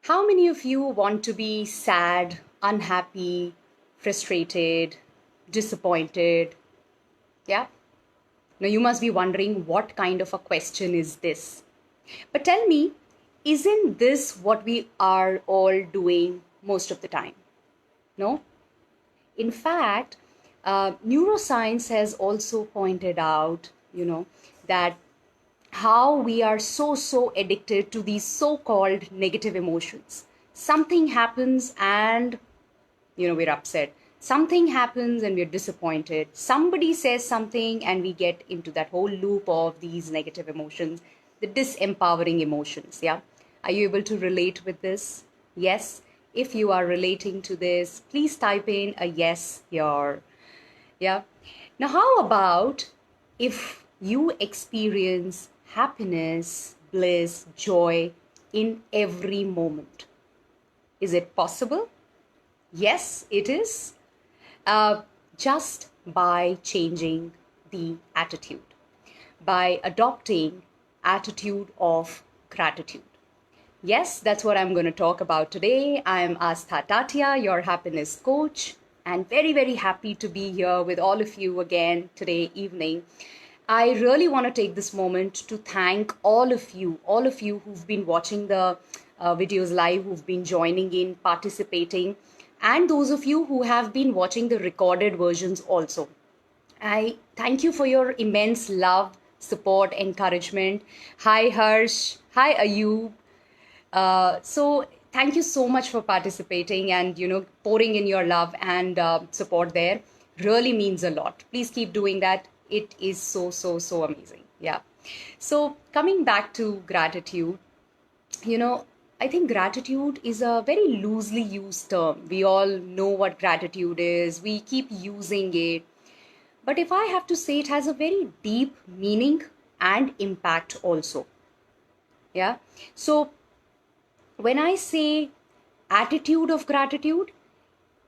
How many of you want to be sad, unhappy, frustrated, disappointed? Yeah? Now you must be wondering what kind of a question is this? But tell me, isn't this what we are all doing most of the time? No? In fact, neuroscience has also pointed out, that how we are so addicted to these so-called negative emotions. Something happens and we're upset. Something happens and we're disappointed. Somebody says something and we get into that whole loop of these negative emotions, the disempowering emotions. Yeah. Are you able to relate with this? Yes. If you are relating to this, please type in a yes here. Yeah. Now, how about if you experience happiness, bliss, joy in every moment? Is it possible? Yes, it is. Uh, just by changing the attitude, by adopting attitude of gratitude. Yes, that's what I'm going to talk about today. I'm Astha Tatia, your happiness coach, and very happy to be here with all of you again today evening. I really want to take this moment to thank all of you who've been watching the videos live, who've been joining in, participating, and those of you who have been watching the recorded versions also. I thank you for your immense love, support, encouragement. Hi, Harsh. Hi, Ayub. So thank you so much for participating and pouring in your love and support there. Really means a lot. Please keep doing that. It is so amazing. Yeah. So coming back to gratitude, you know, I think gratitude is a very loosely used term. We all know what gratitude is. We keep using it. But if I have to say, it has a very deep meaning and impact also. Yeah. So when I say attitude of gratitude,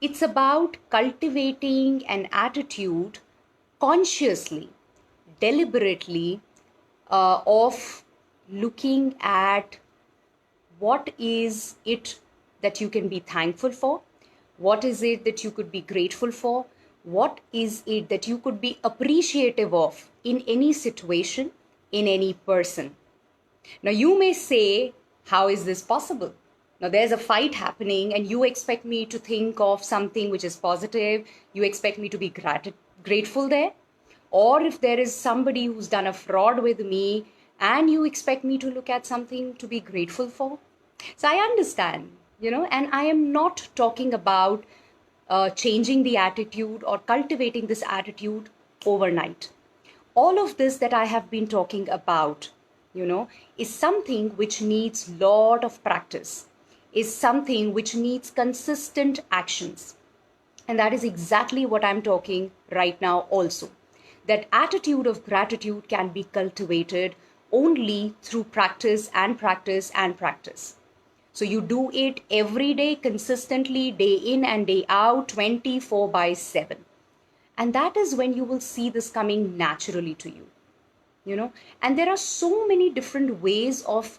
it's about cultivating an attitude consciously, deliberately, of looking at what is it that you can be thankful for, what is it that you could be grateful for, what is it that you could be appreciative of in any situation, in any person. Now, you may say, how is this possible? Now, there's a fight happening, and you expect me to think of something which is positive. You expect me to be grateful there. Or if there is somebody who's done a fraud with me, and you expect me to look at something to be grateful for. So I understand, and I am not talking about changing the attitude or cultivating this attitude overnight. All of this that I have been talking about, is something which needs lot of practice, is something which needs consistent actions. And that is exactly what I'm talking right now also. That attitude of gratitude can be cultivated only through practice and practice and practice. So you do it every day, consistently, day in and day out, 24 by 7. And that is when you will see this coming naturally to you. And there are so many different ways of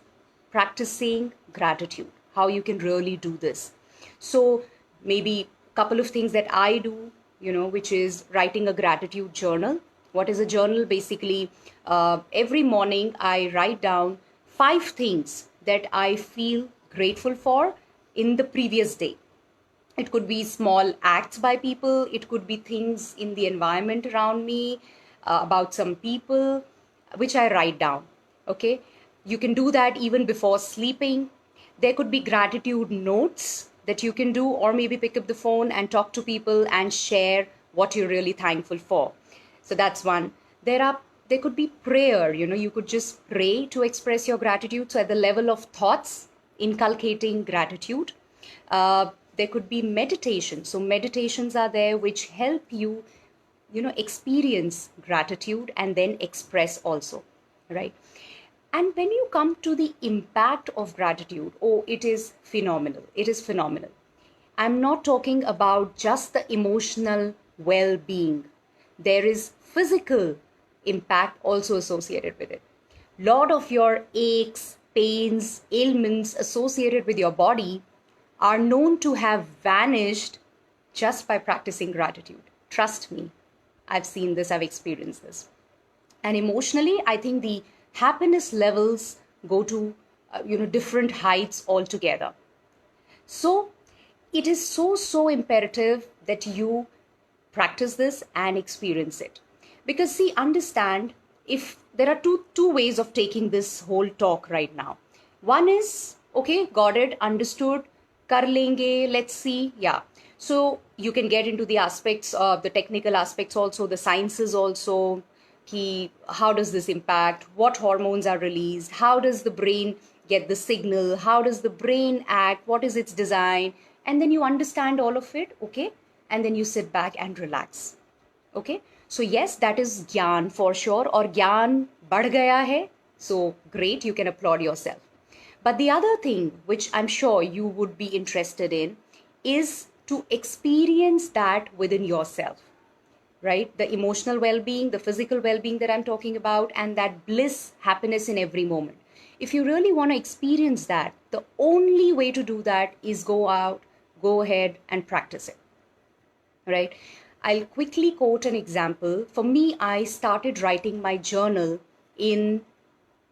practicing gratitude, how you can really do this. So maybe a couple of things that I do, which is writing a gratitude journal. What is a journal? Basically, every morning I write down 5 things that I feel grateful for in the previous day. It could be small acts by people, it could be things in the environment around me, about some people, which I write down. Okay. You can do that even before sleeping. There could be gratitude notes that you can do, or maybe pick up the phone and talk to people and share what you're really thankful for. So that's one. There could be prayer, you could just pray to express your gratitude. So at the level of thoughts, inculcating gratitude. There could be meditation. So meditations are there which help you, experience gratitude and then express also, right? And when you come to the impact of gratitude, oh, it is phenomenal. It is phenomenal. I'm not talking about just the emotional well being, there is physical impact also associated with it. Lot of your aches, pains, ailments associated with your body are known to have vanished just by practicing gratitude. Trust me, I've seen this, I've experienced this. And emotionally, I think the happiness levels go to different heights altogether. So it is so imperative that you practice this and experience it. Because see, understand, if there are two ways of taking this whole talk right now. One is, okay, got it, understood, kar lenge, let's see, yeah. So you can get into the aspects of the technical aspects also, the sciences also, how does this impact, what hormones are released, how does the brain get the signal, how does the brain act, what is its design, and then you understand all of it, okay, and then you sit back and relax. Okay, so yes, that is gyan for sure, or gyan badh gaya hai, so great, you can applaud yourself. But the other thing which I'm sure you would be interested in is to experience that within yourself, right? The emotional well-being, the physical well-being that I'm talking about, and that bliss, happiness in every moment. If you really want to experience that, the only way to do that is go out, go ahead and practice it, right? I'll quickly quote an example. For me, I started writing my journal in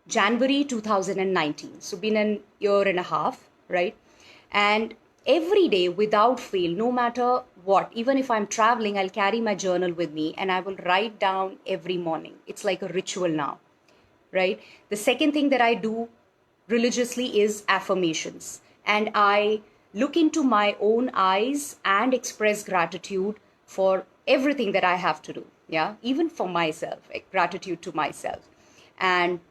January 2019. So been an year and a half, right? And every day without fail, no matter what, even if I'm traveling, I'll carry my journal with me and I will write down every morning. It's like a ritual now, right? The second thing that I do religiously is affirmations. And I look into my own eyes and express gratitude for everything that I have to do. Yeah, even for myself, gratitude to myself. And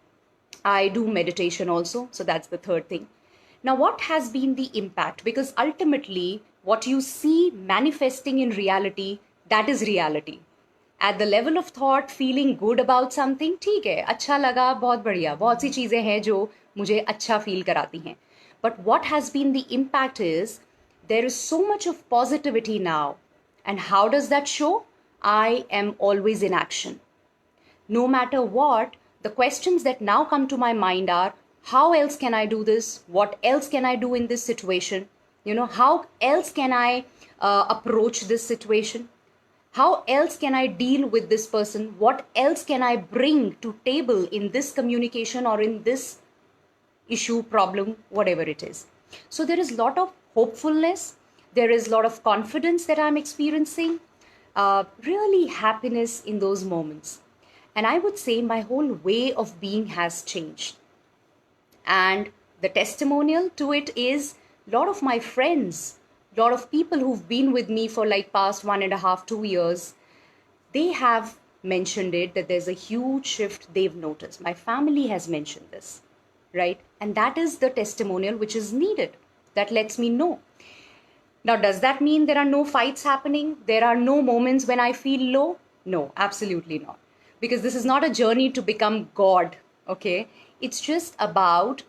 I do meditation also. So that's the third thing. Now, what has been the impact? Because ultimately, what you see manifesting in reality, that is reality. At the level of thought, feeling good about something, ठीक है, अच्छा लगा, बहुत बढ़िया, बहुत सी चीज़ें हैं जो मुझे अच्छा feel कराती हैं. But what has been the impact is, there is so much of positivity now. And how does that show? I am always in action. No matter what, the questions that now come to my mind are, how else can I do this? What else can I do in this situation? How else can I approach this situation? How else can I deal with this person? What else can I bring to table in this communication or in this issue, problem, whatever it is? So there is a lot of hopefulness. There is a lot of confidence that I'm experiencing. Really happiness in those moments. And I would say my whole way of being has changed. And the testimonial to it is a lot of my friends, a lot of people who've been with me for like past 1.5, 2 years, they have mentioned it, that there's a huge shift they've noticed. My family has mentioned this, right? And that is the testimonial which is needed. That lets me know. Now, does that mean there are no fights happening? There are no moments when I feel low? No, absolutely not. Because this is not a journey to become God, okay? It's just about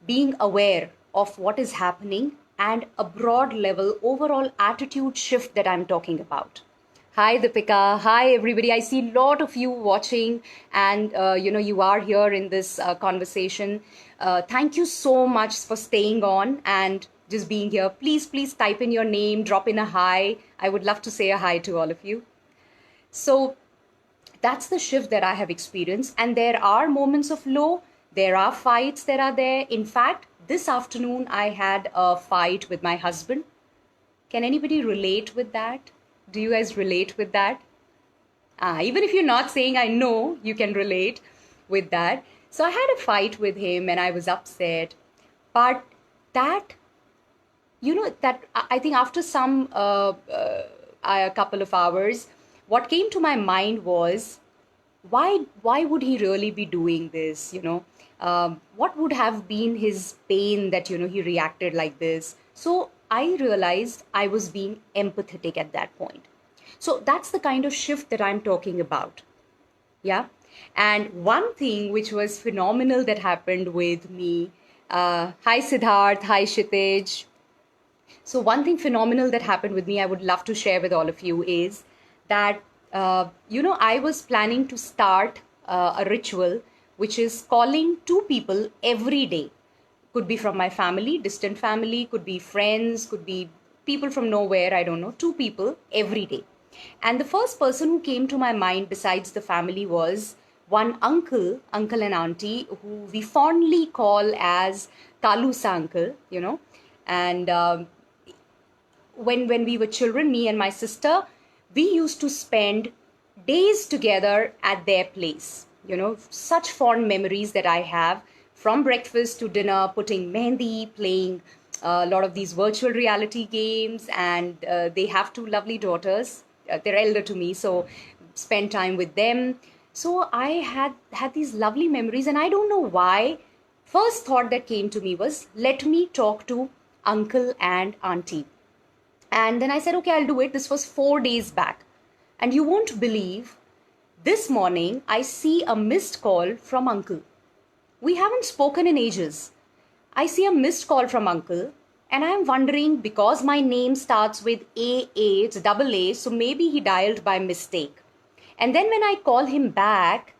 being aware of what is happening and a broad level overall attitude shift that I'm talking about. Hi, Deepika. Hi, everybody. I see a lot of you watching and, you are here in this conversation. Thank you so much for staying on and just being here. Please type in your name, drop in a hi. I would love to say a hi to all of you. So that's the shift that I have experienced. And there are moments of low. There are fights that are there. In fact, this afternoon, I had a fight with my husband. Can anybody relate with that? Do you guys relate with that? Even if you're not saying I know, you can relate with that. So I had a fight with him and I was upset. But that, that I think after a couple of hours, what came to my mind was, why would he really be doing this? What would have been his pain that, he reacted like this? So I realized I was being empathetic at that point. So that's the kind of shift that I'm talking about. Yeah. And one thing which was phenomenal that happened with me, hi Siddharth, hi Kshitij. So one thing phenomenal that happened with me, I would love to share with all of you is that, I was planning to start a ritual, which is calling 2 people every day Could be from my family, distant family, could be friends, could be people from nowhere, I don't know, 2 people every day. And the first person who came to my mind besides the family was one uncle and auntie, who we fondly call as Kalusa uncle, And when we were children, me and my sister, we used to spend days together at their place. Such fond memories that I have, from breakfast to dinner, putting mehndi, playing a lot of these virtual reality games, and they have 2 lovely daughters. They're elder to me, so spend time with them. So I had these lovely memories, and I don't know why. First thought that came to me was, let me talk to uncle and auntie. And then I said, okay, I'll do it. This was 4 days back. And you won't believe, this morning I see a missed call from uncle. We haven't spoken in ages. I see a missed call from uncle, and I'm wondering, because my name starts with AA, it's double A, so maybe he dialed by mistake. And then when I call him back,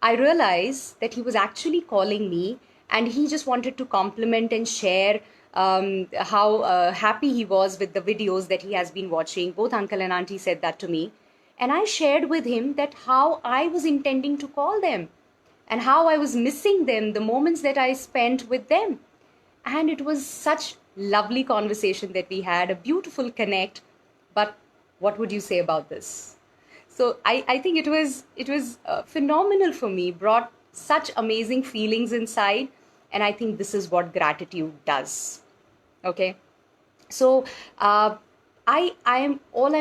I realize that he was actually calling me, and he just wanted to compliment and share how happy he was with the videos that he has been watching. Both uncle and auntie said that to me. And I shared with him that how I was intending to call them and how I was missing them, the moments that I spent with them. And it was such lovely conversation that we had, a beautiful connect. But what would you say about this? So I think it was phenomenal for me, brought such amazing feelings inside. And I think this is what gratitude does. Okay. So I'm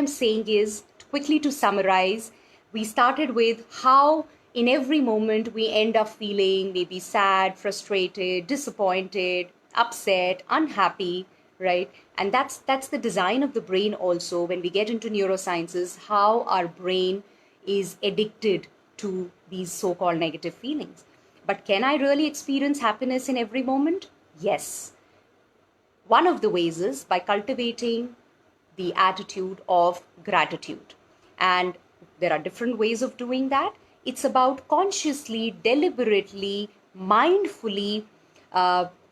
saying is, quickly to summarize, we started with how in every moment we end up feeling maybe sad, frustrated, disappointed, upset, unhappy, right? And that's the design of the brain also. When we get into neurosciences, how our brain is addicted to these so-called negative feelings. But can I really experience happiness in every moment? Yes. One of the ways is by cultivating the attitude of gratitude. And there are different ways of doing that. It's about consciously, deliberately, mindfully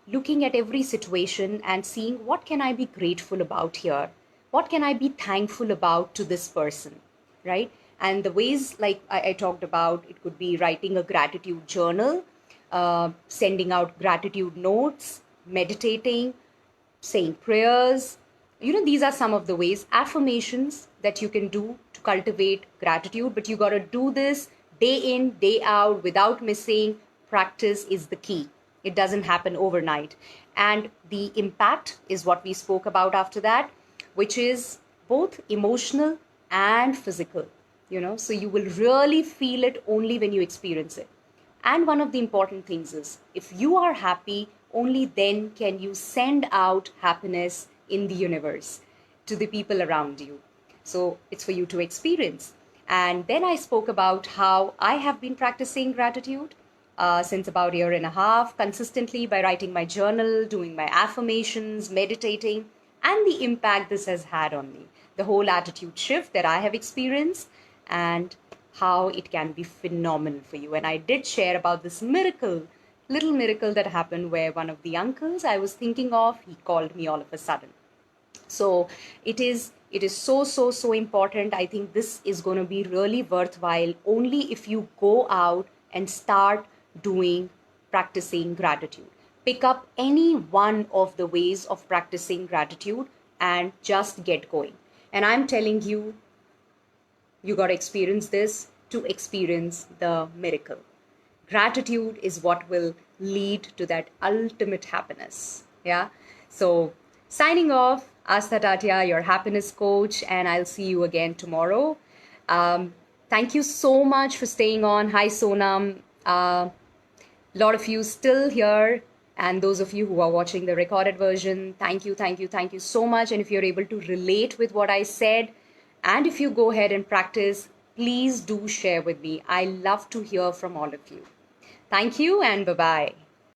looking at every situation and seeing, what can I be grateful about here? What can I be thankful about to this person, right? And the ways, like I talked about, it could be writing a gratitude journal, sending out gratitude notes, meditating, saying prayers. These are some of the ways. Affirmations that you can do to cultivate gratitude, but you got to do this day in, day out, without missing. Practice is the key. It doesn't happen overnight. And the impact is what we spoke about after that, which is both emotional and physical. So you will really feel it only when you experience it. And one of the important things is, if you are happy, only then can you send out happiness in the universe to the people around you. So it's for you to experience. And then I spoke about how I have been practicing gratitude since about a year and a half, consistently, by writing my journal, doing my affirmations, meditating, and the impact this has had on me. The whole attitude shift that I have experienced, and how it can be phenomenal for you. And I did share about this little miracle that happened, where one of the uncles I was thinking of, he called me all of a sudden. So it is so important. I think this is going to be really worthwhile only if you go out and start practicing gratitude. Pick up any one of the ways of practicing gratitude and just get going. And I'm telling you, you got to experience this to experience the miracle. Gratitude is what will lead to that ultimate happiness. Yeah. So signing off, Astha Tatia, your happiness coach, and I'll see you again tomorrow. Thank you so much for staying on. Hi, Sonam. A lot of you still here, and those of you who are watching the recorded version, thank you so much. And if you're able to relate with what I said, and if you go ahead and practice, please do share with me. I love to hear from all of you. Thank you, and bye-bye.